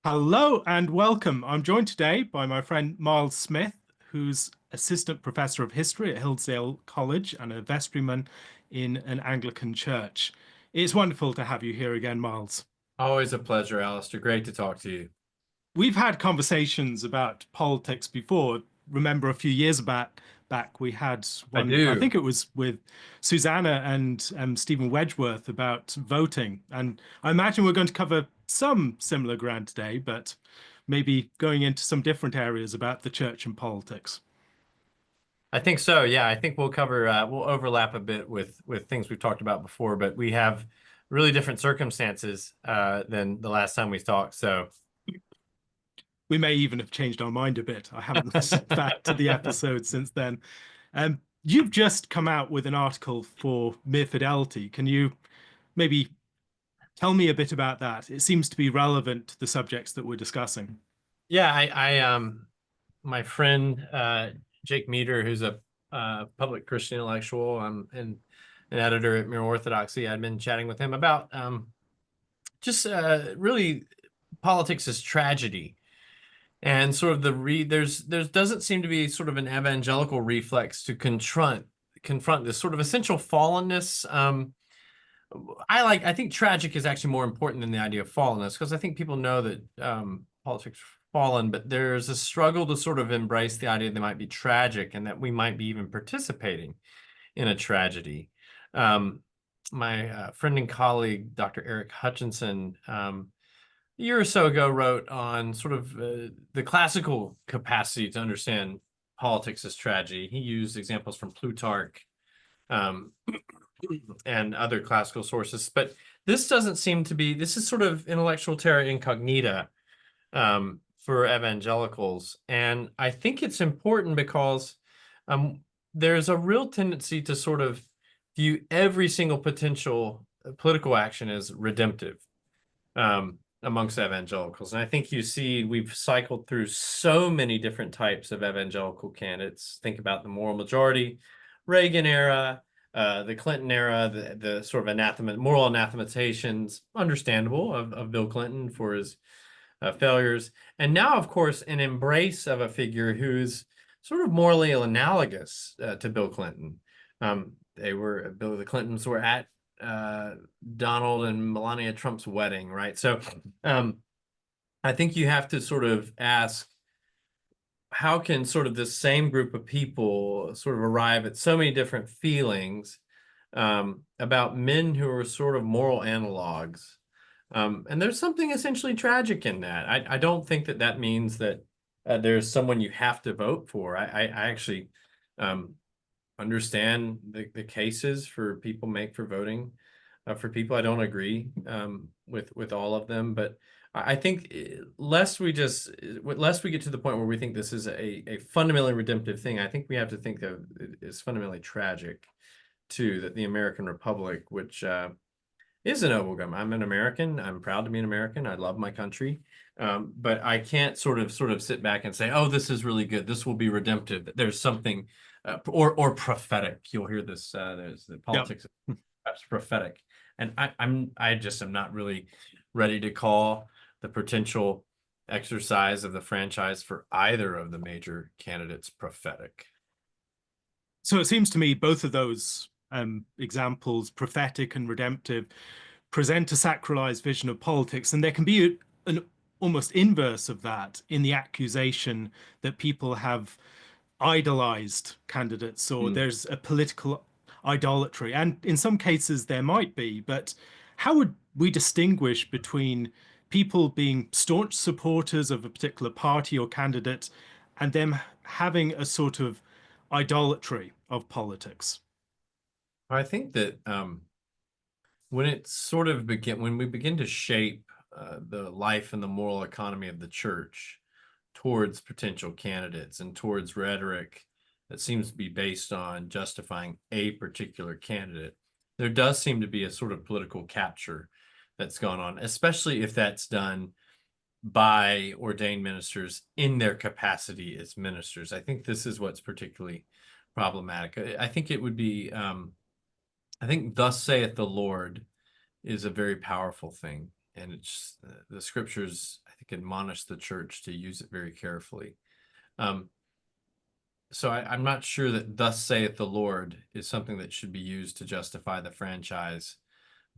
Hello and welcome. I'm joined today by my friend Miles Smith, who's Assistant Professor of History at Hillsdale College and a vestryman in an Anglican church. It's wonderful to have you here again, Miles. Always a pleasure, Alastair. Great to talk to you. We've had conversations about politics before. Remember a few years back we had I one, I do. think it was with Susanna and Stephen Wedgeworth about voting. And I imagine we're going to cover some similar ground today, but maybe going into some different areas about the church and politics. I think so. Yeah, I think we'll overlap a bit with things we've talked about before, but we have really different circumstances than the last time we talked. So We may even have changed our mind a bit. I haven't listened back to the episode since then. You've just come out with an article for Mere Fidelity. Can you maybe tell me a bit about that? It seems to be relevant to the subjects that we're discussing. yeah, I my friend Jake Meter, who's a public Christian intellectual, and an editor at Mere Orthodoxy, I'd been chatting with him about just really politics as tragedy. And sort of there doesn't seem to be sort of an evangelical reflex to confront this sort of essential fallenness. I think tragic is actually more important than the idea of fallenness, because I think people know that politics fallen, but there's a struggle to sort of embrace the idea that might be tragic and that we might be even participating in a tragedy. Um, my friend and colleague, Dr. Eric Hutchinson, a year or so ago wrote on sort of the classical capacity to understand politics as tragedy. He used examples from Plutarch um, and other classical sources, but this doesn't seem to be, this is sort of intellectual terra incognita for evangelicals. And I think it's important because there's a real tendency to sort of view every single potential political action as redemptive. Amongst evangelicals. And I think you see we've cycled through so many different types of evangelical candidates. Think about the moral majority, Reagan era, the Clinton era, the sort of moral anathematizations, understandable, of Bill Clinton for his failures. And now, of course, an embrace of a figure who's sort of morally analogous to Bill Clinton. The Clintons were at uh, Donald and Melania Trump's wedding, right? So um, I think you have to sort of ask, how can sort of this same group of people sort of arrive at so many different feelings about men who are sort of moral analogs? And there's something essentially tragic in that. I don't think that that means that there's someone you have to vote for. I actually um, understand the cases for people make for voting for people. I don't agree with all of them, but I think lest we get to the point where we think this is a fundamentally redemptive thing, I think we have to think that it's fundamentally tragic too, that the American Republic, which is a noble government. I'm an American. I'm proud to be an American. I love my country. But I can't sort of sit back and say, oh, this is really good. This will be redemptive. There's something or prophetic. You'll hear this. There's the Yeah. politics of perhaps prophetic, and I just am not really ready to call the potential exercise of the franchise for either of the major candidates prophetic. So it seems to me both of those examples, prophetic and redemptive, present a sacralized vision of politics, and there can be an almost inverse of that in the accusation that people have idolized candidates or Mm. there's a political idolatry. And in some cases, there might be, but how would we distinguish between people being staunch supporters of a particular party or candidate and them having a sort of idolatry of politics? I think that when we begin to shape the life and the moral economy of the church towards potential candidates and towards rhetoric that seems to be based on justifying a particular candidate, there does seem to be a sort of political capture that's gone on, especially if that's done by ordained ministers in their capacity as ministers. I think this is what's particularly problematic. I think it would be I think "Thus saith the Lord" is a very powerful thing, and it's the scriptures, I think, think, admonish the church to use it very carefully. So I'm not sure that "thus saith the Lord" is something that should be used to justify the franchise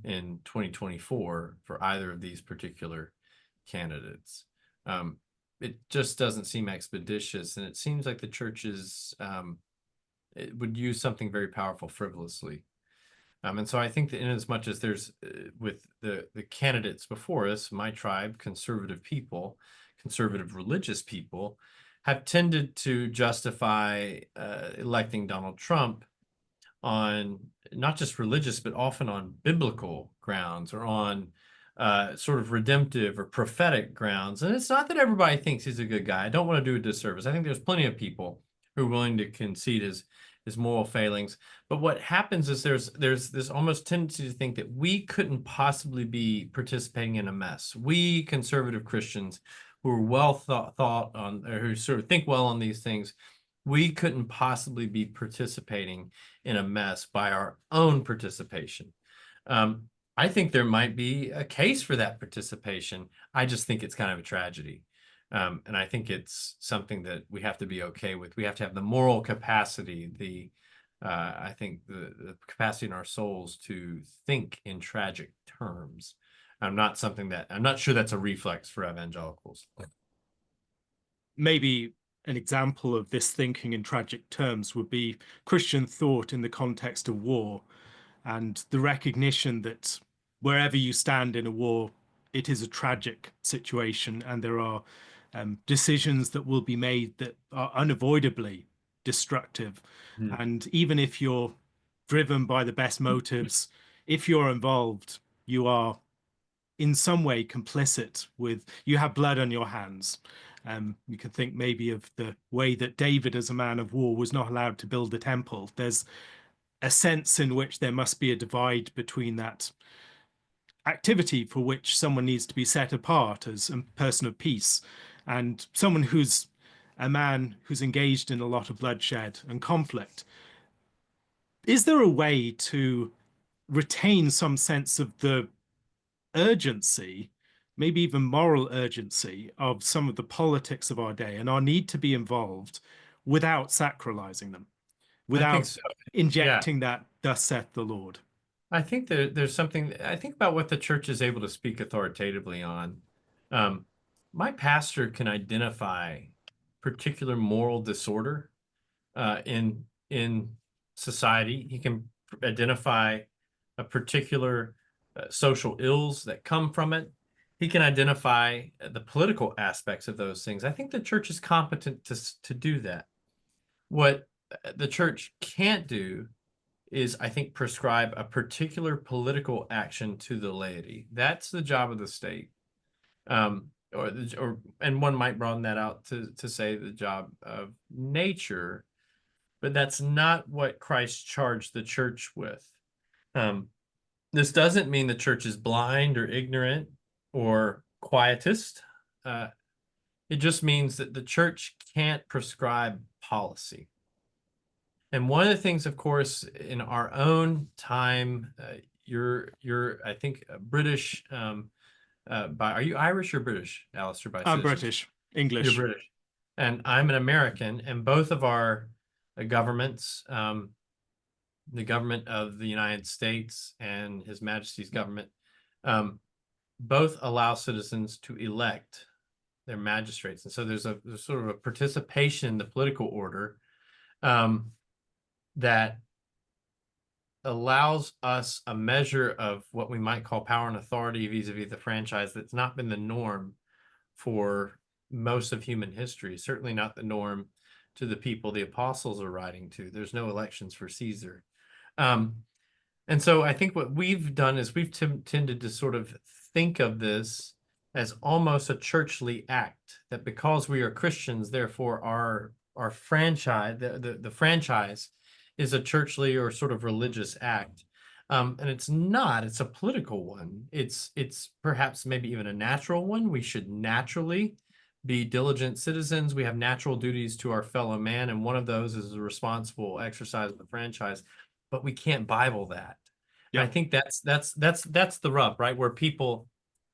in 2024 for either of these particular candidates. It just doesn't seem expeditious, and it seems like the churches it would use something very powerful frivolously. And so I think that in as much as there's with the candidates before us, my tribe, conservative people, conservative religious people, have tended to justify electing Donald Trump on not just religious, but often on biblical grounds or on sort of redemptive or prophetic grounds. And it's not that everybody thinks he's a good guy. I don't want to do a disservice. I think there's plenty of people who are willing to concede his moral failings. But what happens is there's this almost tendency to think that we couldn't possibly be participating in a mess. We conservative Christians who are well thought on, or who sort of think well on these things, we couldn't possibly be participating in a mess by our own participation. I think there might be a case for that participation. I just think it's kind of a tragedy. And I think it's something that we have to be okay with. We have to have the moral capacity, I think the capacity in our souls to think in tragic terms. I'm not sure that's a reflex for evangelicals. Maybe an example of this thinking in tragic terms would be Christian thought in the context of war and the recognition that wherever you stand in a war, it is a tragic situation, and there are decisions that will be made that are unavoidably destructive. Mm. And even if you're driven by the best motives, if you're involved, you are in some way complicit with, you have blood on your hands. You can think maybe of the way that David, as a man of war, was not allowed to build a temple. There's a sense in which there must be a divide between that activity for which someone needs to be set apart as a person of peace and someone who's a man who's engaged in a lot of bloodshed and conflict. Is there a way to retain some sense of the urgency, maybe even moral urgency, of some of the politics of our day and our need to be involved without sacralizing them, I think without so. Yeah. injecting that "thus saith the Lord"? I think there's something, I think about what the church is able to speak authoritatively on. My pastor can identify particular moral disorder in society. He can identify a particular social ills that come from it. He can identify the political aspects of those things. I think the church is competent to do that. What the church can't do is, I think, prescribe a particular political action to the laity. That's the job of the state. And one might broaden that out to say the job of nature, but that's not what Christ charged the church with. This doesn't mean the church is blind or ignorant or quietist. It just means that the church can't prescribe policy. And one of the things, of course, in our own time, you're I think British. Are you Irish or British, Alastair, by I'm citizenship? British, You're English. British, and I'm an American, and both of our governments, the government of the United States and His Majesty's government, both allow citizens to elect their magistrates, and so there's sort of a participation in the political order that allows us a measure of what we might call power and authority vis-a-vis the franchise that's not been the norm for most of human history, certainly not the norm to the people the apostles are writing to. There's no elections for Caesar. And so I think what we've done is we've tended to sort of think of this as almost a churchly act, that because we are Christians, therefore our franchise, the franchise is a churchly or sort of religious act. And it's not, it's a political one. It's perhaps maybe even a natural one. We should naturally be diligent citizens. We have natural duties to our fellow man, and one of those is the responsible exercise of the franchise, but we can't Bible that. And I Yeah. think that's the rub, right? Where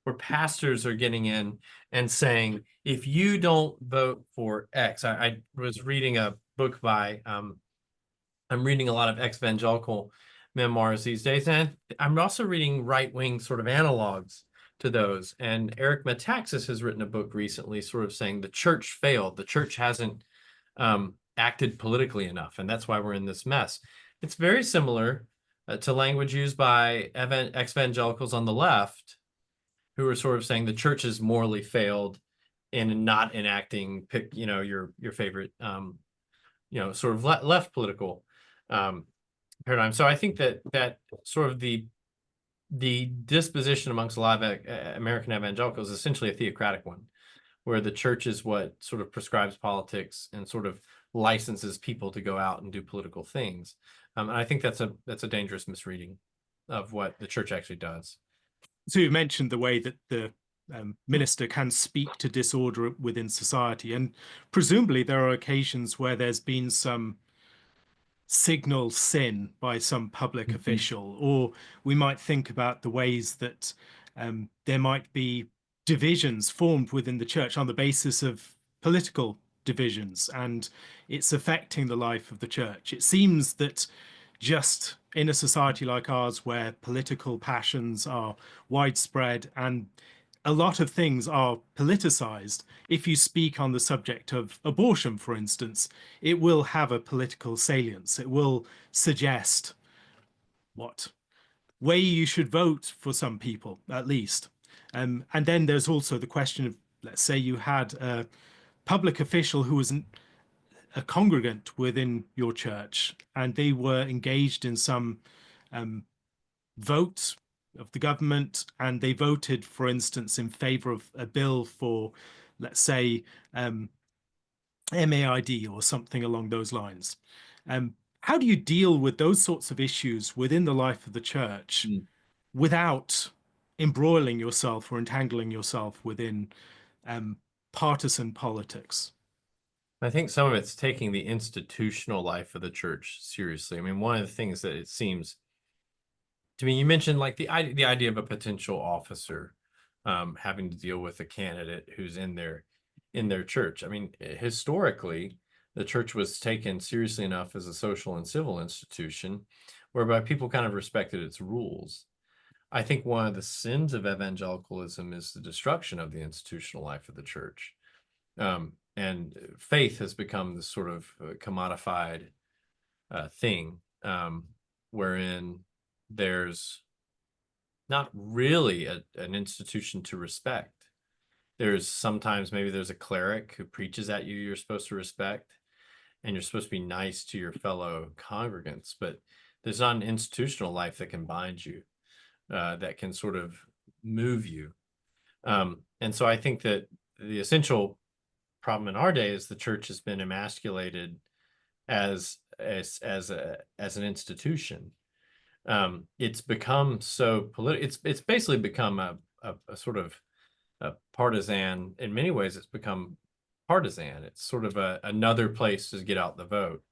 where pastors are getting in and saying, if you don't vote for X, I was reading a book by, I'm reading a lot of evangelical memoirs these days, and I'm also reading right-wing sort of analogs to those. And Eric Metaxas has written a book recently sort of saying the church failed. The church hasn't acted politically enough, and that's why we're in this mess. It's very similar to language used by evangelicals on the left, who are sort of saying the church has morally failed in not enacting, pick, your favorite, sort of left political um, paradigm. So I think that sort of the disposition amongst a lot of American evangelicals is essentially a theocratic one, where the church is what sort of prescribes politics and sort of licenses people to go out and do political things. And I think that's a dangerous misreading of what the church actually does. So you mentioned the way that the minister can speak to disorder within society, and presumably there are occasions where there's been some signal sin by some public Mhm. official, or we might think about the ways that there might be divisions formed within the church on the basis of political divisions, and it's affecting the life of the church. It seems that just in a society like ours, where political passions are widespread and a lot of things are politicized. If you speak on the subject of abortion, for instance, it will have a political salience. It will suggest what way you should vote for some people, at least. And then there's also the question of, let's say you had a public official who was a congregant within your church and they were engaged in some vote of the government and they voted, for instance, in favor of a bill for, let's say, MAID or something along those lines. How do you deal with those sorts of issues within the life of the church Mm. without embroiling yourself or entangling yourself within um, partisan politics? I think some of it's taking the institutional life of the church seriously. I mean, one of the things that it seems to me, you mentioned like the idea of a potential officer having to deal with a candidate who's in their church. I mean, historically, the church was taken seriously enough as a social and civil institution, whereby people kind of respected its rules. I think one of the sins of evangelicalism is the destruction of the institutional life of the church. And faith has become this sort of commodified thing, wherein there's not really an institution to respect. There's sometimes maybe there's a cleric who preaches at you you're supposed to respect, and you're supposed to be nice to your fellow congregants, but there's not an institutional life that can bind you, that can sort of move you. And so I think that the essential problem in our day is the church has been emasculated as an institution. It's become so political. It's basically become a sort of a partisan. In many ways, it's become partisan. It's sort of another place to get out the vote,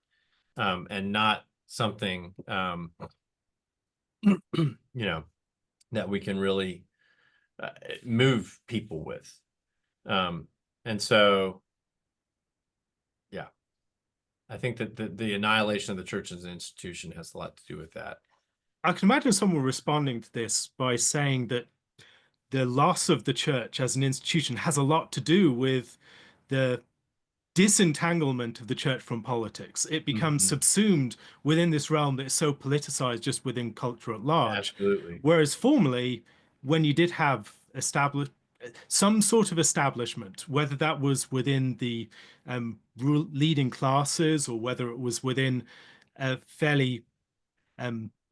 and not something you know that we can really move people with. Um, and so, yeah, I think that the annihilation of the church as an institution has a lot to do with that. I can imagine someone responding to this by saying that the loss of the church as an institution has a lot to do with the disentanglement of the church from politics. It becomes Mhm. subsumed within this realm that is so politicized just within culture at large. Absolutely. Whereas formerly, when you did have established some sort of establishment, whether that was within the leading classes or whether it was within a fairly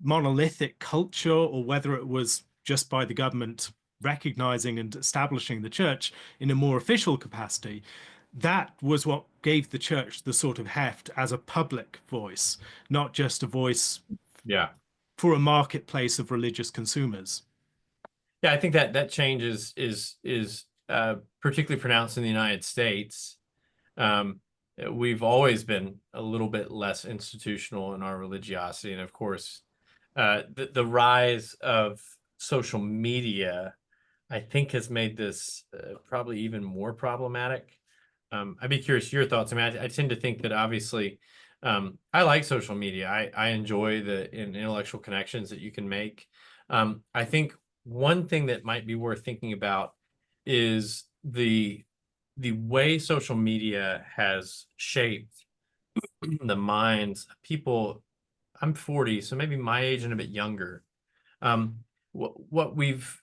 monolithic culture or whether it was just by the government recognizing and establishing the church in a more official capacity, that was what gave the church the sort of heft as a public voice, not just a voice Yeah. for a marketplace of religious consumers. Yeah, I think that change is particularly pronounced in the United States. Um, we've always been a little bit less institutional in our religiosity, and of course, the rise of social media I think has made this probably even more problematic. I'd be curious your thoughts. I mean, I tend to think that obviously, I like social media. I enjoy the intellectual connections that you can make. I think one thing that might be worth thinking about is the way social media has shaped the minds of people. I'm 40, so maybe my age and a bit younger. What we've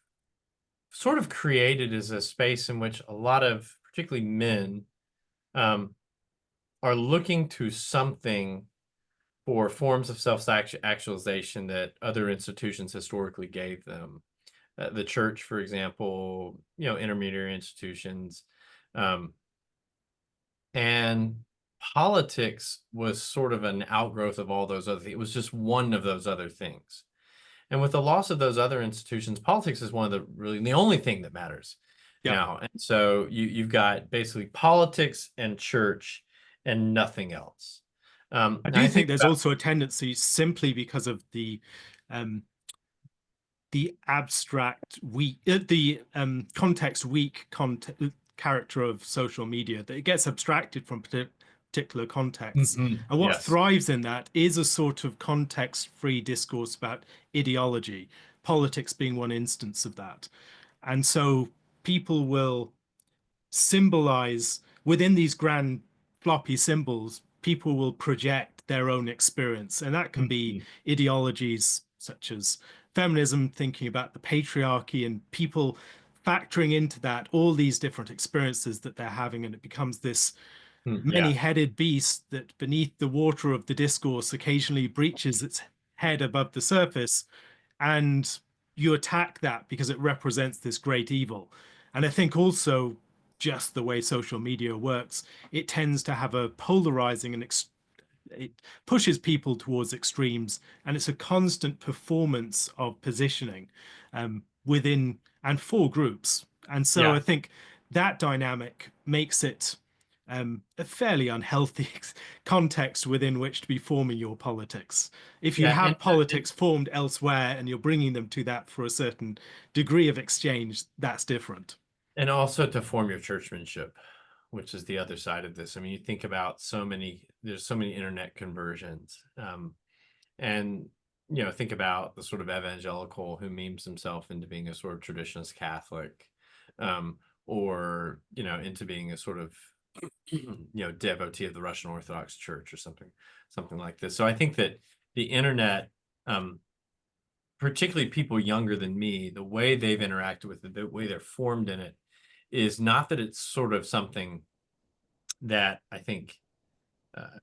sort of created is a space in which a lot of particularly men um, are looking to something for forms of self-actualization that other institutions historically gave them. The church, for example, intermediary institutions, um, and politics was sort of an outgrowth of all those other things. It was just one of those other things. And with the loss of those other institutions, politics is one of the really the only thing that matters Yeah. now. And so you've got basically politics and church and nothing else. I And I do think think there's about also a tendency, simply because of um, the abstract weak, context weak character of social media, that it gets abstracted from particular contexts. Mhm. And what Yes. thrives in that is a sort of context-free discourse about ideology, politics being one instance of that. And so people will symbolize within these grand floppy symbols, people will project their own experience. And that can be Mhm. ideologies such as feminism, thinking about the patriarchy, and people factoring into that all these different experiences that they're having. And it becomes this Yeah. many-headed beast that beneath the water of the discourse occasionally breaches its head above the surface, and you attack that because it represents this great evil. And I think also just the way social media works, it tends to have a polarizing and it pushes people towards extremes, and it's a constant performance of positioning within and for groups. And so I Yeah. think that dynamic makes it a fairly unhealthy context within which to be forming your politics. If you Yeah. have politics formed elsewhere and you're bringing them to that for a certain degree of exchange, that's different. And also to form your churchmanship, which is the other side of this. I mean, you think about there's so many internet conversions. And think about the sort of evangelical who memes himself into being a sort of traditionalist Catholic, um, or into being a sort of devotee of the Russian Orthodox Church or something like this. So I think that the internet, um, particularly people younger than me, the way they've interacted with it, the way they're formed in it, is not that it's sort of something that I think uh,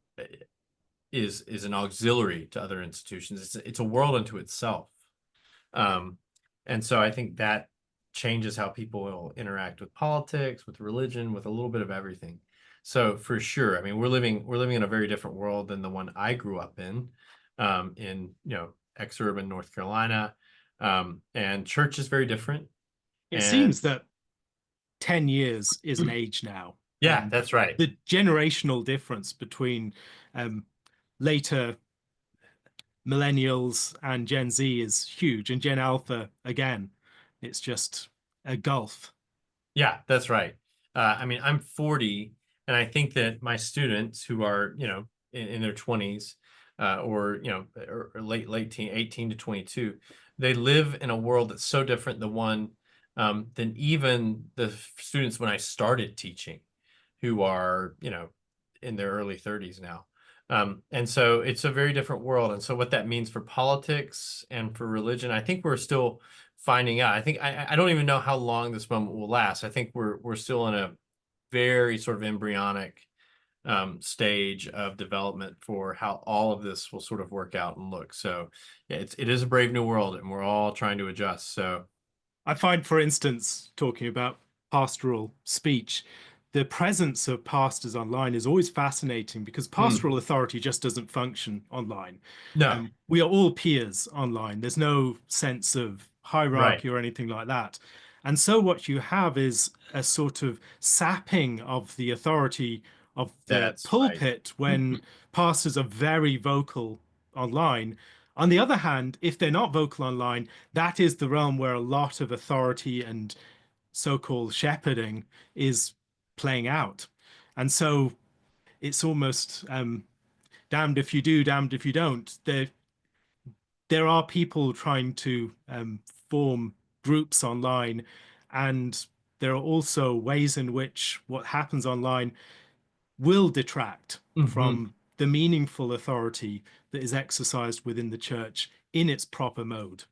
is an auxiliary to other institutions. It's a world unto itself. Um, and so I think that changes how people will interact with politics, with religion, with a little bit of everything. So for sure, I mean, we're living in a very different world than the one I grew up in exurban North Carolina, and church is very different. It And seems that 10 years is an age now. yeah, that's right. The generational difference between um, later millennials and Gen Z is huge, and Gen Alpha again. It's just a gulf. Yeah, that's right. I mean, I'm 40, and I think that my students who are, in their 20s, or or late teen, 18 to 22, they live in a world that's so different than even the students when I started teaching, who are, in their early 30s now. And so it's a very different world. And so what that means for politics and for religion, I think we're still finding out. I think I don't even know how long this moment will last. I think we're still in a very sort of embryonic stage of development for how all of this will sort of work out and look. So yeah, it is a brave new world, and we're all trying to adjust. So I find, for instance, talking about pastoral speech, the presence of pastors online is always fascinating because hmm, pastoral authority just doesn't function online. no, We are all peers online. There's no sense of right. hierarchy or anything like that. And so what you have is a sort of sapping of the authority of the That's right. pulpit when pastors are very vocal online, On the other hand, if they're not vocal online, that is the realm where a lot of authority and so-called shepherding is playing out. And so it's almost damned if you do, damned if you don't. There are people trying to form groups online, and there are also ways in which what happens online will detract Hmm. from the meaningful authority that is exercised within the church in its proper mode.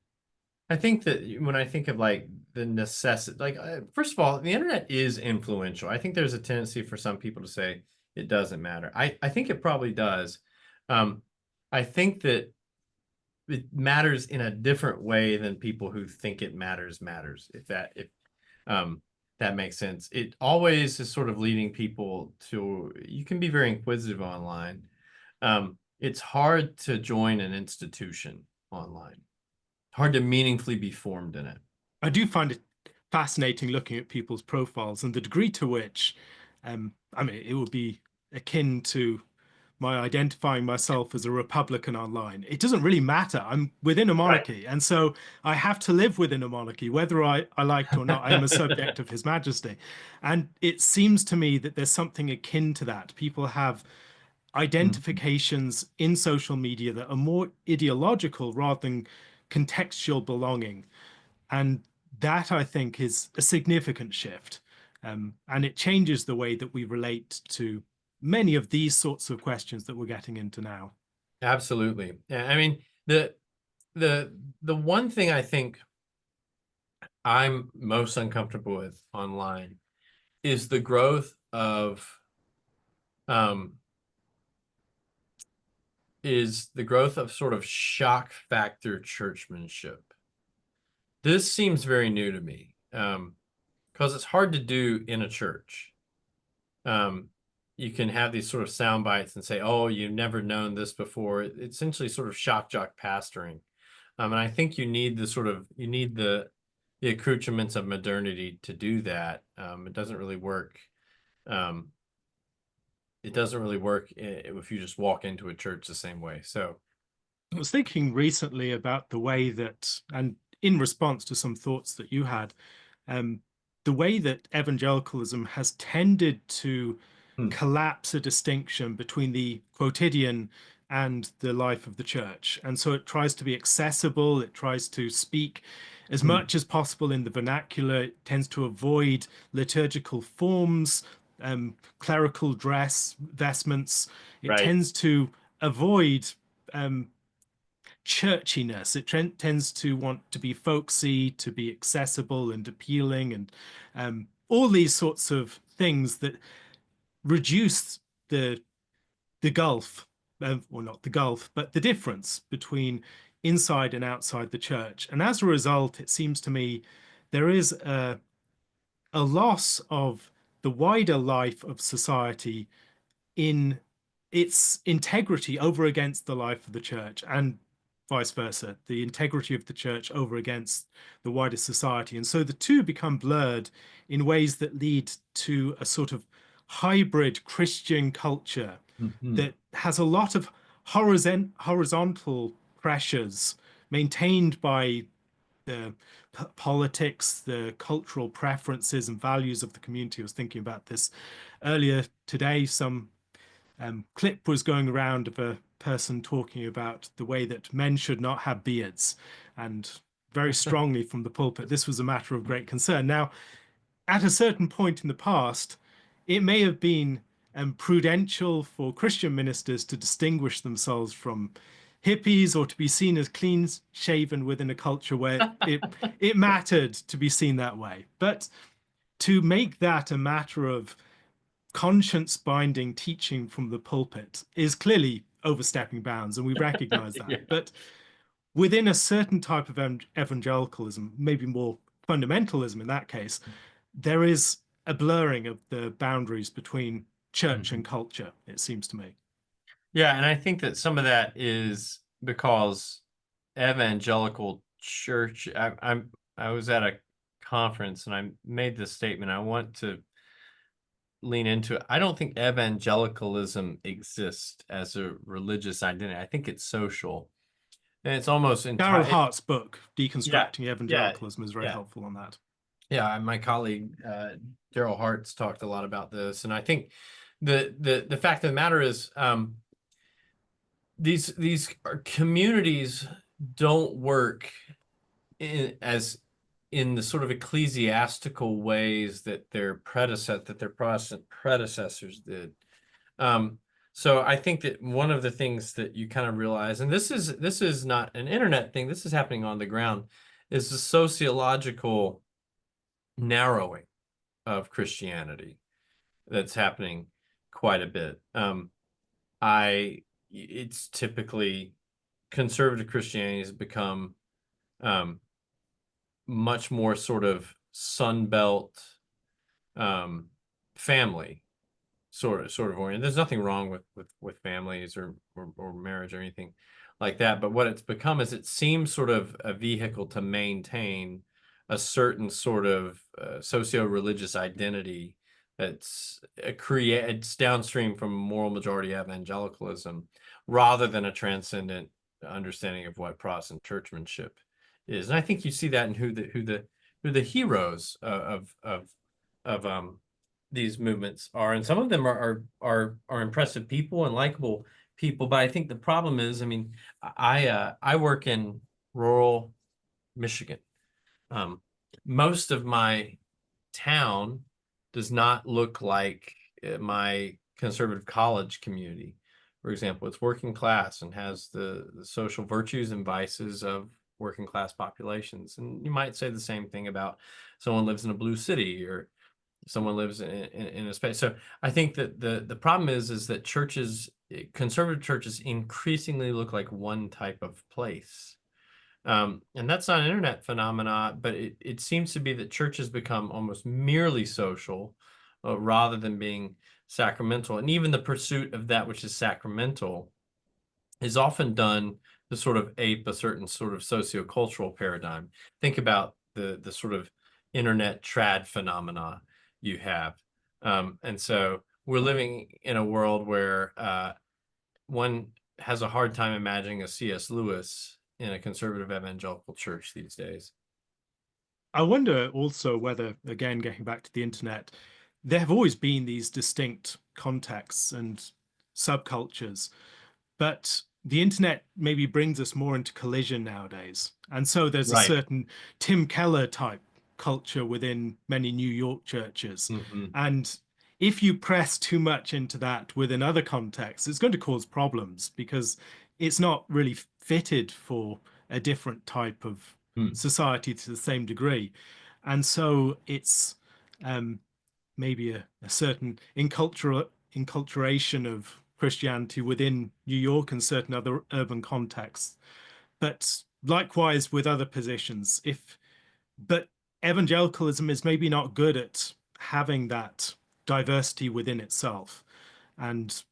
I think that when I think of like the necessity, like first of all, the internet is influential. I think there's a tendency for some people to say it doesn't matter. I think it probably does. Um, I think that it matters in a different way than people who think it matters. If um that makes sense. It always is sort of leading people to, you can be very inquisitive online. It's hard to join an institution online. Hard to meaningfully be formed in it. I do find it fascinating looking at people's profiles and the degree to which, I mean, it would be akin to my identifying myself as a Republican online. It doesn't really matter. I'm within a monarchy. And so I have to live within a monarchy, whether I like it or not. I am a subject of His Majesty. And it seems to me that there's something akin to that. People have Mhm. identifications in social media that are more ideological rather than contextual belonging. And that, I think, is a significant shift. And it changes the way that we relate to many of these sorts of questions that we're getting into now. Absolutely. Yeah, I mean, the the one thing I think I'm most uncomfortable with online is the growth um of sort of shock factor churchmanship. This seems very new to me. Because it's hard to do in a church. Um, you can have these sort of sound bites and say, "Oh, you've never known this before." It's essentially sort of shock jock pastoring. And I think you need the accoutrements of modernity to do that. It doesn't really work. Um, it doesn't really work if you just walk into a church the same way. So, I was thinking recently about the way that, and in response to some thoughts that you had, um, the way that evangelicalism has tended to hmm, collapse a distinction between the quotidian and the life of the church. And so it tries to be accessible, it tries to speak as hmm, much as possible in the vernacular, it tends to avoid liturgical forms, clerical dress, vestments, it right. tends to avoid um, churchiness. It tends to want to be folksy, to be accessible and appealing, and all these sorts of things that reduce the the gulf, or not the gulf, but the difference between inside and outside the church. And as a result, it seems to me there is a loss of the wider life of society in its integrity over against the life of the church, and vice versa, the integrity of the church over against the wider society. And so the two become blurred in ways that lead to a sort of hybrid Christian culture Mhm. that has a lot of horizontal pressures maintained by the politics, the cultural preferences and values of the community. I was thinking about this earlier today. Some clip was going around of a person talking about the way that men should not have beards, and very strongly from the pulpit, this was a matter of great concern. Now, at a certain point in the past, it may have been prudential for Christian ministers to distinguish themselves from hippies or to be seen as clean shaven within a culture where it mattered to be seen that way. But to make that a matter of conscience binding teaching from the pulpit is clearly overstepping bounds, and we recognize that. Yeah. But within a certain type of evangelicalism, maybe more fundamentalism in that case, there is a blurring of the boundaries between church and Mhm. culture, it seems to me. Yeah, and I think that some of that is because evangelical church. I was at a conference and I made this statement. I want to lean into it. I don't think evangelicalism exists as a religious identity. I think it's social. And it's almost Darrell entire. Hart's book, Yeah, Deconstructing yeah, Evangelicalism, is very yeah, helpful on that. yeah. My colleague Daryl Hart's talked a lot about this, and I think the fact of the matter is, these communities don't work as in the sort of ecclesiastical ways that their Protestant predecessors did. Um, so I think that one of the things that you kind of realize, and this is not an internet thing, this is happening on the ground, is the sociological narrowing of Christianity that's happening quite a bit. It's typically conservative Christianity has become um, much more sort of Sun Belt um, family sort of oriented. There's nothing wrong with families or marriage or anything like that. But what it's become is it seems sort of a vehicle to maintain a certain sort of socio-religious identity that's it's downstream from moral majority evangelicalism rather than a transcendent understanding of what Protestant churchmanship is. And I think you see that in who the heroes of these movements are, and some of them are impressive people and likable people. But I think the problem is, I mean, I work in rural Michigan. Um, Most of my town does not look like my conservative college community. For example, it's working class and has the social virtues and vices of working class populations. And you might say the same thing about someone lives in a blue city or someone lives in a space. So I think that the problem is that conservative churches increasingly look like one type of place. And that's not an internet phenomena, but it seems to be that churches become almost merely social rather than being sacramental. And even the pursuit of that which is sacramental is often done to sort of ape a certain sort of sociocultural paradigm. Think about the sort of internet trad phenomena you have. And so we're living in a world where one has a hard time imagining a C.S. Lewis in a conservative evangelical church these days. I wonder also whether, again, getting back to the internet, there have always been these distinct contexts and subcultures, but the internet maybe brings us more into collision nowadays. And so there's a Right. certain Tim Keller type culture within many New York churches. Hmm. And if you press too much into that within other contexts, it's going to cause problems because it's not really fitted for a different type of Hmm. society to the same degree. And so it's maybe a certain enculturation of Christianity within New York and certain other urban contexts. But likewise with other positions, if but evangelicalism is maybe not good at having that diversity within itself. And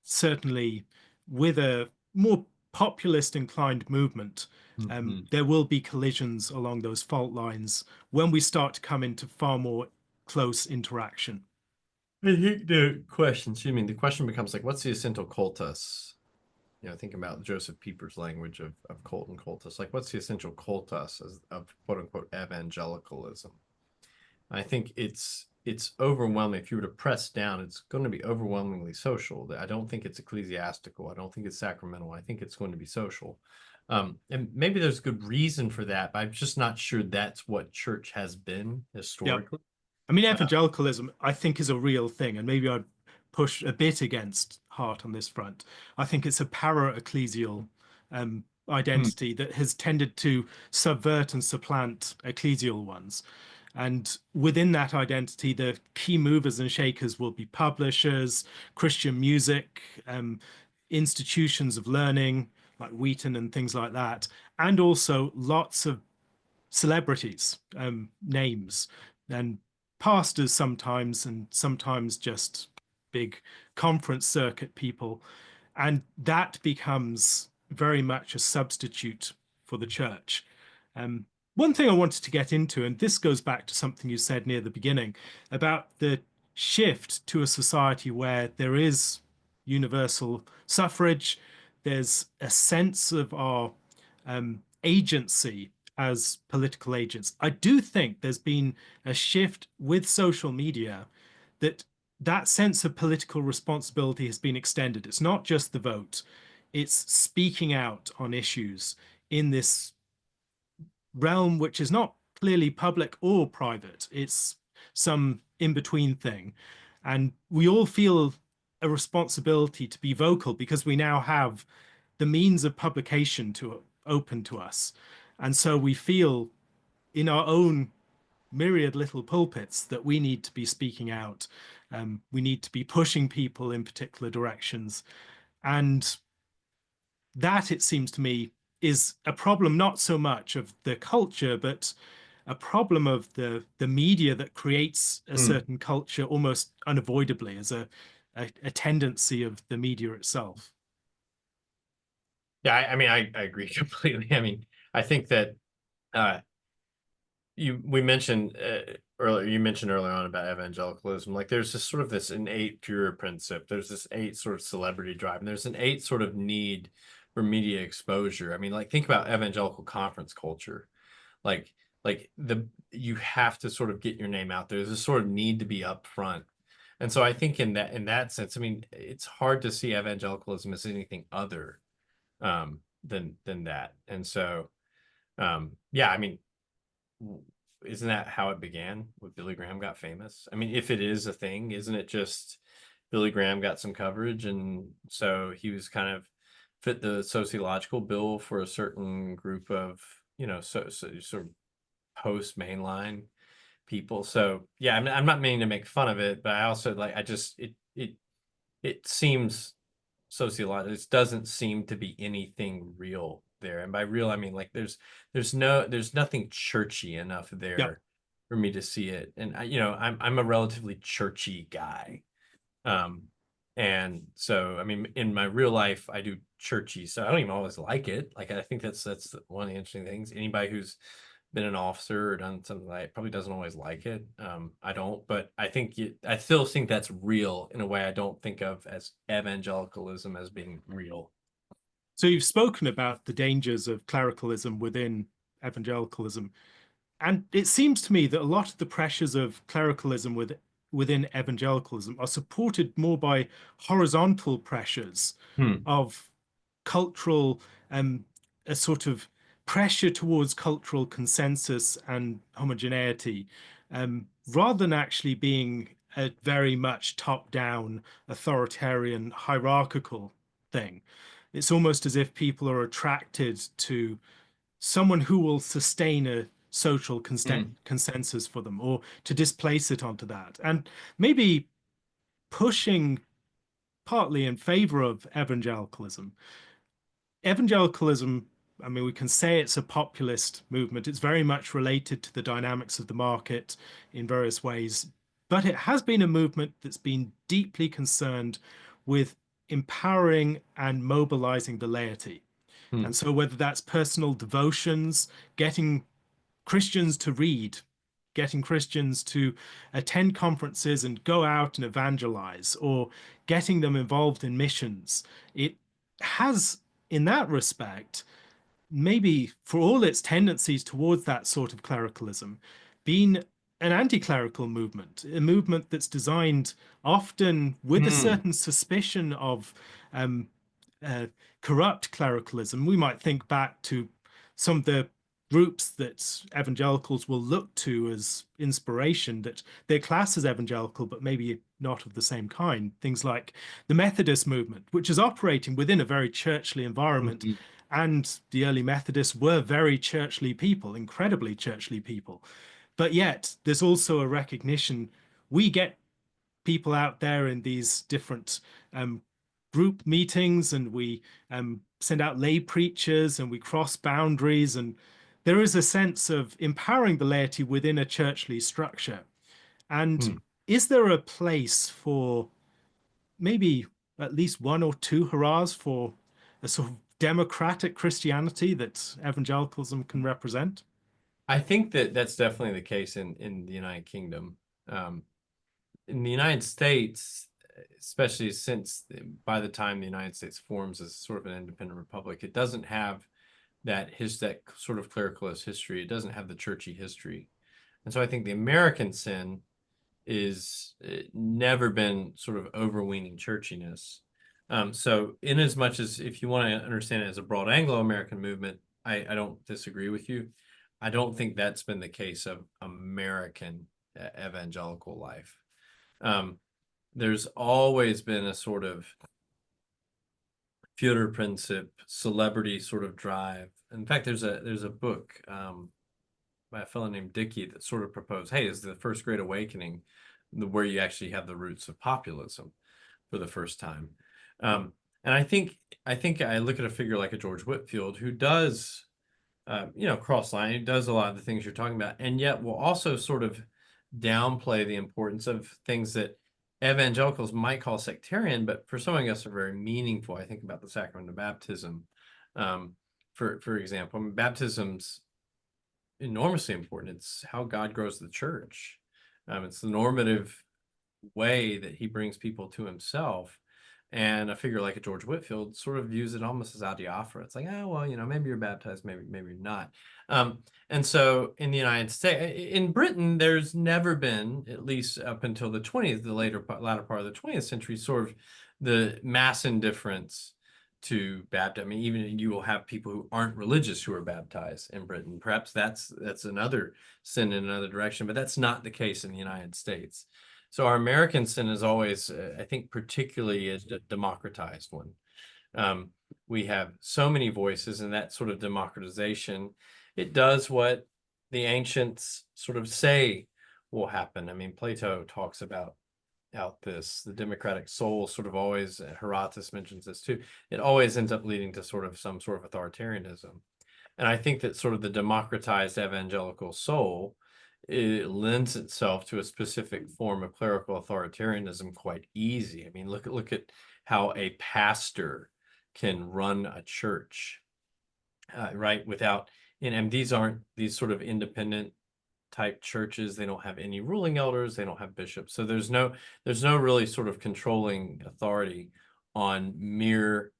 certainly with a more populist inclined movement, Hmm. there will be collisions along those fault lines when we start to come into far more close interaction. I think the question becomes like, what's the essential cultus? Think about Joseph Pieper's language of cult and cultus. Like, what's the essential cultus of quote unquote evangelicalism? I think it's overwhelming. If you were to press down, it's going to be overwhelmingly social. I don't think it's ecclesiastical. I don't think it's sacramental. I think it's going to be social. And maybe there's good reason for that, but I'm just not sure that's what church has been Yep. historically. I mean, Uh, evangelicalism, I think, is a real thing, and maybe I'd push a bit against Hart on this front. I think it's a para-ecclesial hmm, identity that has tended to subvert and supplant ecclesial ones. And within that identity, the key movers and shakers will be publishers, Christian music, institutions of learning like Wheaton and things like that, and also lots of celebrities, names, and pastors sometimes, and sometimes just big conference circuit people. And that becomes very much a substitute for the church. Um, One thing I wanted to get into, and this goes back to something you said near the beginning about the shift to a society where there is universal suffrage, there's a sense of our agency as political agents. I do think there's been a shift with social media that that sense of political responsibility has been extended. It's not just the vote, it's speaking out on issues in this realm, which is not clearly public or private. It's some in between thing. And we all feel a responsibility to be vocal because we now have the means of publication to open to us. And so we feel in our own myriad little pulpits that we need to be speaking out. We need to be pushing people in particular directions. And that, it seems to me, is a problem not so much of the culture, but a problem of the media that creates a Hmm. certain culture almost unavoidably as a tendency of the media itself. Yeah, I mean, I agree completely. I mean, I think that uh, we mentioned earlier. You mentioned earlier on about evangelicalism. Like, there's this sort of this innate pure principle. There's this innate sort of celebrity drive, and there's an innate sort of need for media exposure. I mean, like, think about evangelical conference culture. Like, the you have to sort of get your name out there. There's a sort of need to be upfront. And so I think in that sense, I mean, it's hard to see evangelicalism as anything other than that. And so yeah, I mean, isn't that how it began with Billy Graham got famous? I mean, if it is a thing, isn't it just Billy Graham got some coverage and so he was kind of fit the sociological bill for a certain group of, so sort of post mainline people. So yeah, I'm not meaning to make fun of it, but I also like I just it seems sociological. It doesn't seem to be anything real there. And by real, I mean like there's nothing churchy enough Yep. there for me to see it. And I'm a relatively churchy guy. Um, and so I mean in my real life I do churchy, so I don't even always like it. Like I think that's one of the interesting things. Anybody who's been an officer or done something like it probably doesn't always like it. I don't, but I still think that's real in a way I don't think of as evangelicalism as being real. So you've spoken about the dangers of clericalism within evangelicalism. And it seems to me that a lot of the pressures of clericalism within evangelicalism are supported more by horizontal pressures Hmm. of cultural, um, a sort of pressure towards cultural consensus and homogeneity, rather than actually being a very much top-down, authoritarian, hierarchical thing. It's almost as if people are attracted to someone who will sustain a social Hmm. consensus for them or to displace it onto that. And maybe pushing partly in favor of evangelicalism. Evangelicalism, I mean, we can say it's a populist movement. It's very much related to the dynamics of the market in various ways, but it has been a movement that's been deeply concerned with empowering and mobilizing the laity. Hmm. And so, whether that's personal devotions, getting Christians to read, getting Christians to attend conferences and go out and evangelize, or getting them involved in missions, it has, in that respect, maybe for all its tendencies towards that sort of clericalism, been an anti-clerical movement, a movement that's designed often with a Hmm. certain suspicion of um, uh, corrupt clericalism. We might think back to some of the groups that evangelicals will look to as inspiration, that they're classed as evangelical, but maybe not of the same kind. Things like the Methodist movement, which is operating within a very churchly environment. Hmm. And the early Methodists were very churchly people, incredibly churchly people. But yet, there's also a recognition we get people out there in these different um, group meetings, and we send out lay preachers and we cross boundaries. And there is a sense of empowering the laity within a churchly structure. And Hmm. is there a place for maybe at least one or two hurrahs for a sort of democratic Christianity that evangelicalism can represent? I think that that's definitely the case in the United Kingdom. Um, in the United States, especially since by the time the United States forms as sort of an independent republic, it doesn't have that sort of clericalist history. It doesn't have the churchy history. And so I think the American sin is never been sort of overweening churchiness. So in as much as if you want to understand it as a broad Anglo-American movement, I don't disagree with you. I don't think that's been the case of American evangelical life. There's always been a sort of Führerprinzip, celebrity sort of drive. In fact, there's a book by a fellow named Dickey that sort of proposed, hey, is the First Great Awakening where you actually have the roots of populism for the first time? And I think I look at a figure like a George Whitefield who does cross line. He does a lot of the things you're talking about, and yet will also sort of downplay the importance of things that evangelicals might call sectarian, but for some of us are very meaningful. I think about the sacrament of baptism, for example. I mean, baptism's enormously important. It's how God grows the church. It's the normative way that he brings people to himself. And a figure like a George Whitefield sort of views it almost as adiaphora. It's like, oh, well, maybe you're baptized, maybe you're not. And so in the United States, in Britain, there's never been, at least up until the 20th, the latter part of the 20th century, sort of the mass indifference to baptism. I mean, even you will have people who aren't religious who are baptized in Britain. Perhaps that's another sin in another direction, but that's not the case in the United States. So our American sin is always, I think, particularly a democratized one. We have so many voices, and that sort of democratization, it does what the ancients sort of say will happen. I mean, Plato talks about this, the democratic soul sort of always, Herodotus mentions this too, it always ends up leading to sort of some sort of authoritarianism. And I think that sort of the democratized evangelical soul, it lends itself to a specific form of clerical authoritarianism quite easy. I mean, look at how a pastor can run a church, right? Without, and these aren't these sort of independent type churches. They don't have any ruling elders. They don't have bishops. So there's no really sort of controlling authority on mere,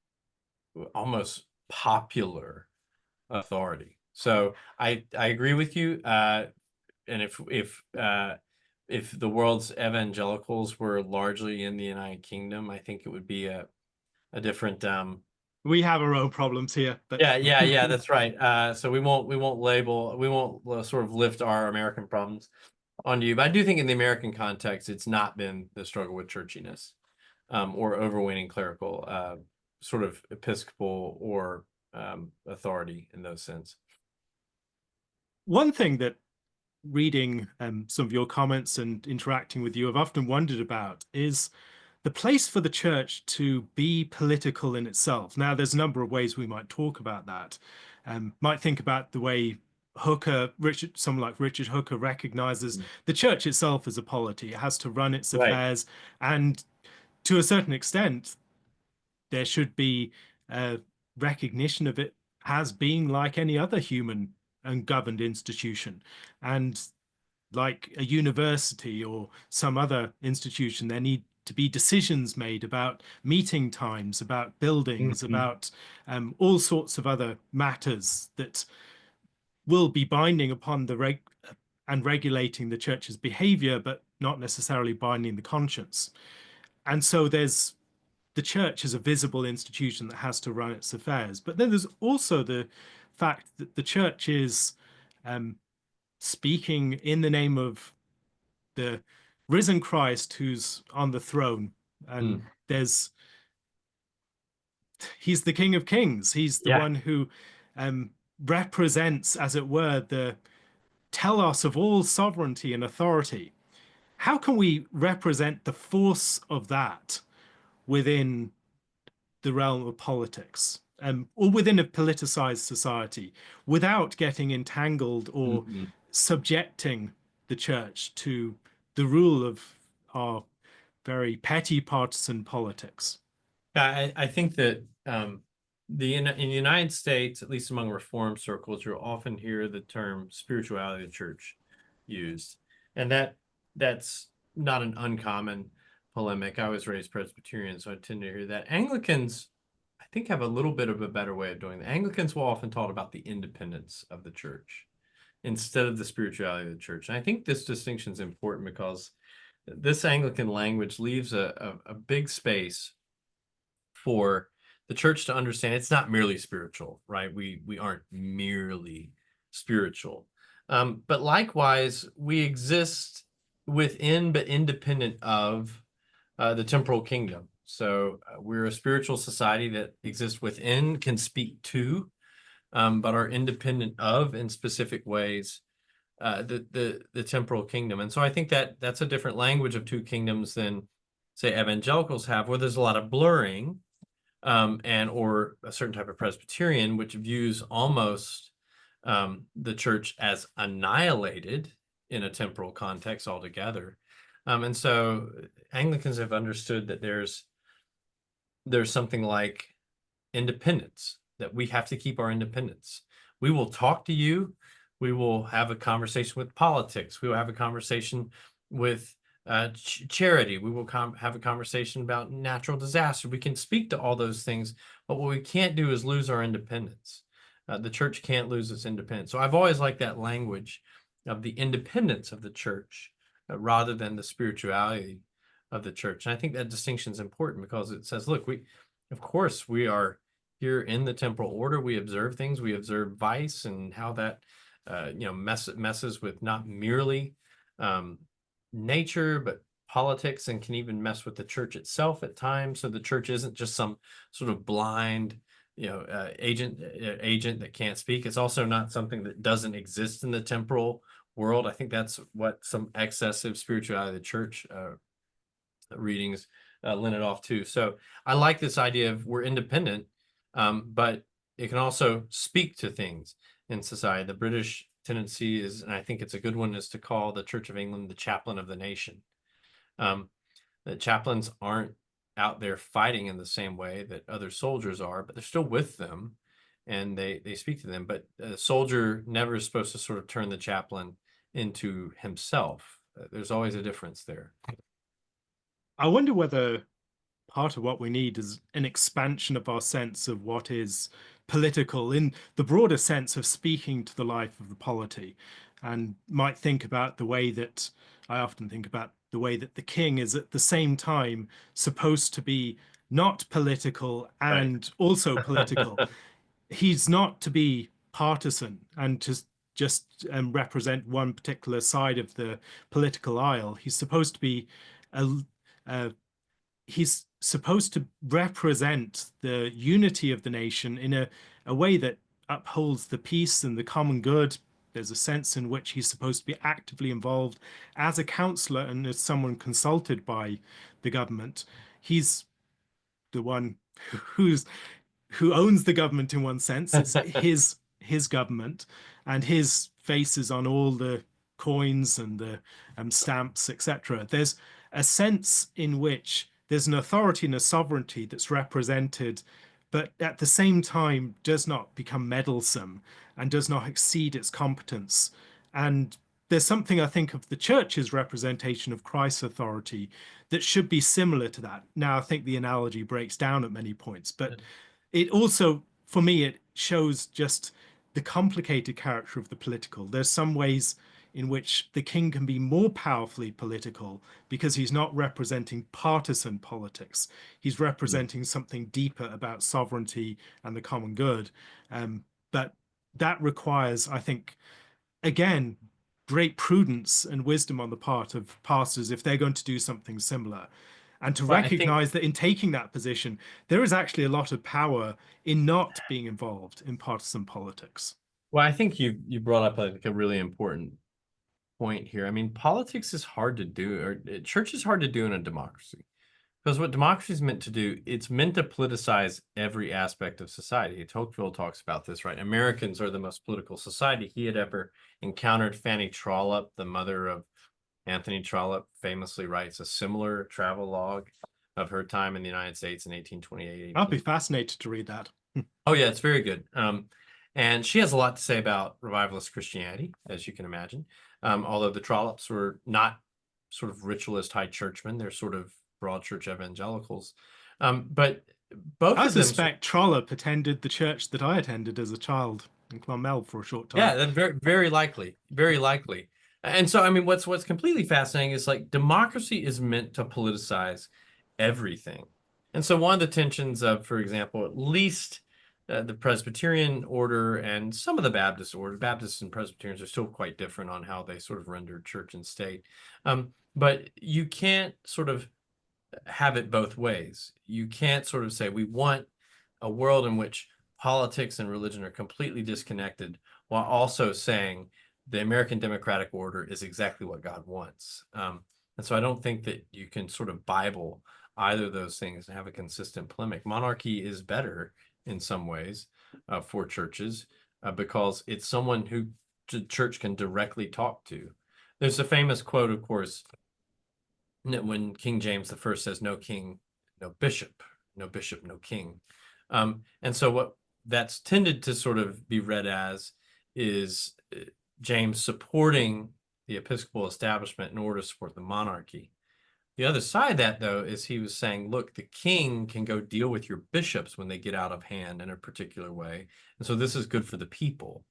almost popular authority. So I agree with you. And if the world's evangelicals were largely in the United Kingdom, I think it would be a different We have our own problems here, but yeah, that's right. So we won't label, we won't sort of lift our American problems onto you. But I do think in the American context, it's not been the struggle with churchiness, or overweening clerical, sort of episcopal or authority in those sense. one thing that reading some of your comments and interacting with you, I've often wondered about is the place for the church to be political in itself. Now, there's a number of ways we might talk about that. Might think about the way someone like Richard Hooker recognizes the church itself as a polity. It has to run its Right. affairs, and to a certain extent, there should be a recognition of it as being like any other human and governed institution. And like a university or some other institution, there need to be decisions made about meeting times, about buildings, Mhm. about all sorts of other matters that will be binding upon and regulating the church's behavior, but not necessarily binding the conscience. And so there's the church as a visible institution that has to run its affairs. But then there's also the fact that the church is um, speaking in the name of the risen Christ who's on the throne. And Mm. there's he's the King of Kings. He's the Yeah. one who represents, as it were, the telos of all sovereignty and authority. How can we represent the force of that within the realm of politics, or within a politicized society, without getting entangled or Mhm. subjecting the church to the rule of our very petty partisan politics? I think that in the United States, at least among reform circles, you'll often hear the term spirituality of the church used, and that's not an uncommon polemic. I was raised Presbyterian, so I tend to hear that. Anglicans I think, have a little bit of a better way of doing that. Anglicans will often talk about the independence of the church instead of the spirituality of the church. And I think this distinction is important because this Anglican language leaves a big space for the church to understand it's not merely spiritual, right? We aren't merely spiritual. But likewise, we exist within but independent of the temporal kingdom. So we're a spiritual society that exists within, can speak to, but are independent of in specific ways the temporal kingdom. And so I think that that's a different language of two kingdoms than, say, evangelicals have, where there's a lot of blurring, and or a certain type of Presbyterian, which views almost the church as annihilated in a temporal context altogether. And so Anglicans have understood that there's something like independence, that we have to keep our independence. We will talk to you. We will have a conversation with politics. We will have a conversation with charity. We will have a conversation about natural disaster. We can speak to all those things, but what we can't do is lose our independence. The church can't lose its independence. So I've always liked that language of the independence of the church rather than the spirituality of the church. And I think that distinction is important because it says, look, of course, we are here in the temporal order. We observe things. We observe vice and how that, messes with not merely nature, but politics, and can even mess with the church itself at times. So the church isn't just some sort of blind, agent that can't speak. It's also not something that doesn't exist in the temporal world. I think that's what some excessive spirituality of the church readings lend it off to. So I like this idea of we're independent, but it can also speak to things in society. The British tendency is, and I think it's a good one, is to call the Church of England the chaplain of the nation. The chaplains aren't out there fighting in the same way that other soldiers are, but they're still with them and they speak to them. But a soldier never is supposed to sort of turn the chaplain into himself. There's always a difference there. I wonder whether part of what we need is an expansion of our sense of what is political in the broader sense of speaking to the life of the polity, and might think about the way that I often think about the way that the king is at the same time supposed to be not political Right. and also political. He's not to be partisan and to just represent one particular side of the political aisle. He's supposed to be a, a he's supposed to represent the unity of the nation in a way that upholds the peace and the common good. There's a sense in which he's supposed to be actively involved as a counselor and as someone consulted by the government. He's the one who's who owns the government in one sense. It's his government, and his face is on all the coins and the stamps, etc. There's a sense in which there's an authority and a sovereignty that's represented, but at the same time does not become meddlesome and does not exceed its competence. And there's something I think of the church's representation of Christ's authority that should be similar to that. Now, I think the analogy breaks down at many points, but it also, for me, it shows just the complicated character of the political. There's some ways in which the king can be more powerfully political because he's not representing partisan politics. He's representing something deeper about sovereignty and the common good. But that requires, I think, again, great prudence and wisdom on the part of pastors if they're going to do something similar. And to Well, I think recognize that in taking that position, there is actually a lot of power in not being involved in partisan politics. I think you brought up like a really important point here. I mean, politics is hard to do, or church is hard to do in a democracy. Because what democracy is meant to do, it's meant to politicize every aspect of society. Tocqueville talks about this, right? Americans are the most political society he had ever encountered. Fanny Trollope, the mother of Anthony Trollope, famously writes a similar travel log of her time in the United States in 1828. I'd be fascinated to read that. Oh yeah, it's very good. And she has a lot to say about revivalist Christianity, as you can imagine. Although the Trollopes were not sort of ritualist high churchmen, they're sort of broad church evangelicals. But both I of them. suspect Trollope attended the church that I attended as a child in Clonmel for a short Yeah, time. that very likely, very likely. And so, I mean, what's completely fascinating is like democracy is meant to politicize everything. And so, one of the tensions of, for example, at least the Presbyterian order and some of the Baptist order, Baptists and Presbyterians are still quite different on how they sort of render church and state. But you can't sort of have it both ways. You can't sort of say we want a world in which politics and religion are completely disconnected while also saying the American democratic order is exactly what God wants. And so I don't think that you can sort of Bible either of those things and have a consistent polemic. Monarchy is better in some ways for churches because it's someone who the church can directly talk to. There's a famous quote, of course, when King James the First says, "No king, no bishop, no bishop, no king." And so what that's tended to sort of be read as is James supporting the Episcopal establishment in order to support the monarchy. The other side of that, though, is he was saying, look, the king can go deal with your bishops when they get out of hand in a particular way. And so this is good for the people.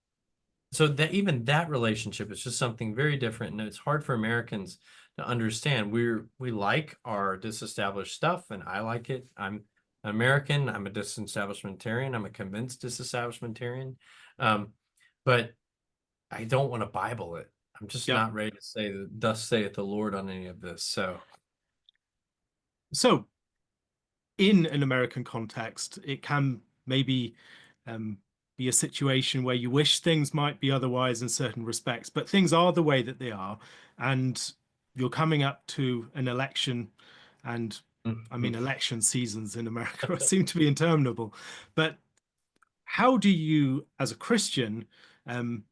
So that even that relationship is just something very different, and it's hard for Americans to understand. We like our disestablished stuff, and I like it. I'm American. I'm a disestablishmentarian. I'm a convinced disestablishmentarian. But I don't want to Bible it. I'm just Yeah. not ready to say that thus saith the Lord on any of this. So So, in an American context, it can maybe um, be a situation where you wish things might be otherwise in certain respects, but things are the way that they are, and you're coming up to an election, and I mean, election seasons in America seem to be interminable. But how do you, as a Christian, um,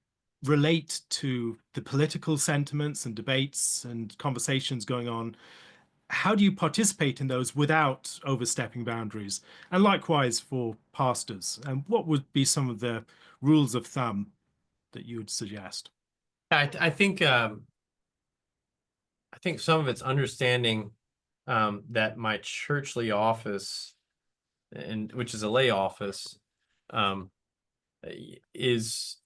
relate to the political sentiments and debates and conversations going on? How do you participate in those without overstepping boundaries? And likewise for pastors. And what would be some of the rules of thumb that you would suggest? I think some of it's understanding that my churchly office, and which is a lay office, um, is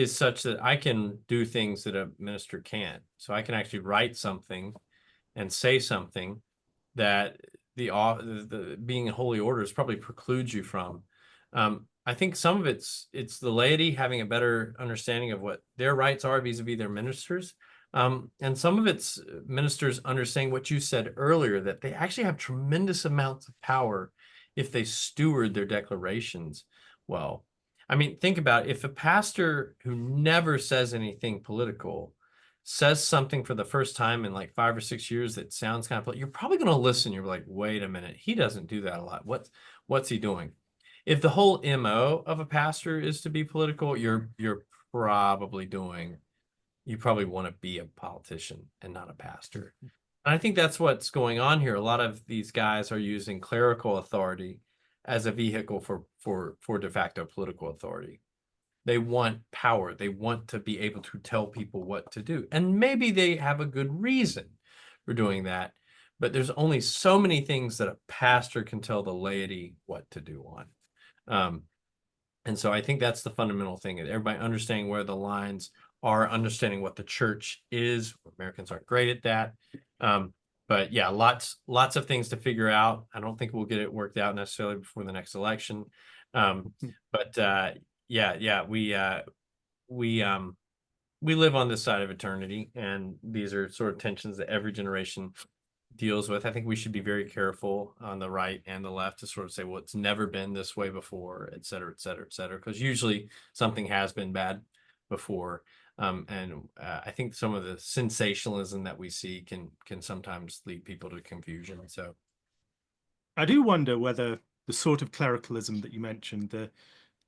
such that I can do things that a minister can't. So I can actually write something and say something that the being in holy orders probably precludes you from. I think some of it's the laity having a better understanding of what their rights are vis-a-vis their ministers. And some of it's ministers understanding what you said earlier, that they actually have tremendous amounts of power if they steward their declarations well. I mean, think about it. If a pastor who never says anything political says something for the first time in like 5 or 6 years that sounds kind of, you're probably going to listen. You're like, wait a minute, he doesn't do that a lot. What's he doing? If the whole MO of a pastor is to be political, you're probably doing, you probably want to be a politician and not a pastor. And I think that's what's going on here. A lot of these guys are using clerical authority as a vehicle for de facto political authority. They want power. They want to be able to tell people what to do. And maybe they have a good reason for doing that. But there's only so many things that a pastor can tell the laity what to do on. Um, and so I think that's the fundamental thing. Everybody understanding where the lines are, understanding what the church is. Americans aren't great at that. But yeah, lots of things to figure out. I don't think we'll get it worked out necessarily before the next election. But yeah, we live on this side of eternity, and these are sort of tensions that every generation deals with. I think we should be very careful on the right and the left to sort of say, well, it's never been this way before, et cetera, et cetera, et cetera, because usually something has been bad before. And I think some of the sensationalism that we see can sometimes lead people to confusion. So I do wonder whether the sort of clericalism that you mentioned, the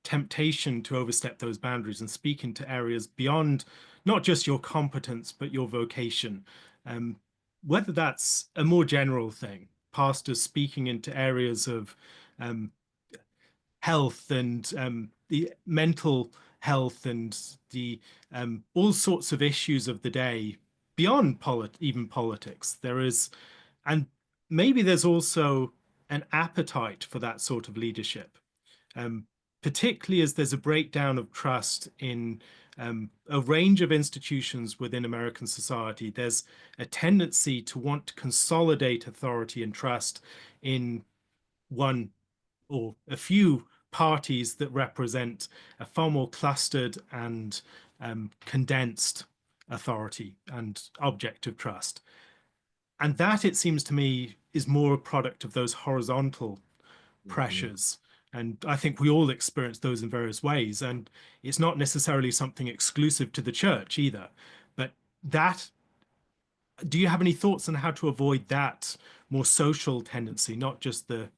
temptation to overstep those boundaries and speak into areas beyond not just your competence, but your vocation, um, whether that's a more general thing, pastors speaking into areas of um, health and the mental health and the all sorts of issues of the day beyond even politics. There is, and maybe there's also an appetite for that sort of leadership, um, particularly as there's a breakdown of trust in a range of institutions within American society. There's a tendency to want to consolidate authority and trust in one or a few parties that represent a far more clustered and condensed authority and object of trust. And that, it seems to me, is more a product of those horizontal Mhm. pressures. And I think we all experience those in various ways. And it's not necessarily something exclusive to the church either. But that, do you have any thoughts on how to avoid that more social tendency, not just the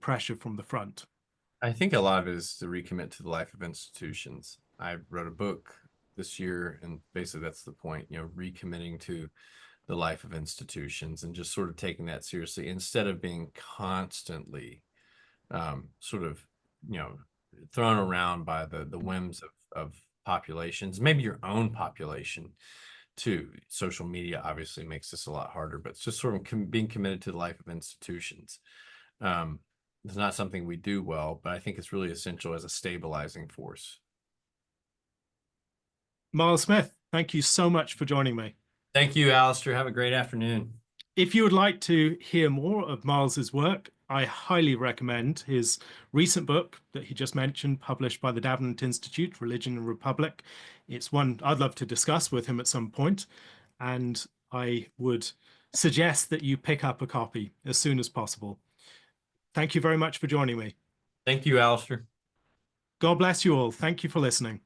pressure from the front? I think a lot of it is to recommit to the life of institutions. I wrote a book this year, and basically that's the point, recommitting to the life of institutions and just sort of taking that seriously instead of being constantly sort of, you know, thrown around by the whims of populations, maybe your own population too. Social media obviously makes this a lot harder, but it's just sort of being committed to the life of institutions. Um, it's not something we do well, but I think it's really essential as a stabilizing force. Miles Smith, thank you so much for joining me. Thank you, Alastair. Have a great afternoon. If you would like to hear more of Miles's work, I highly recommend his recent book that he just mentioned, published by the Davenant Institute, Religion and Republic. It's one I'd love to discuss with him at some point, and I would suggest that you pick up a copy as soon as possible. Thank you very much for joining me. Thank you, Alastair. God bless you all. Thank you for listening.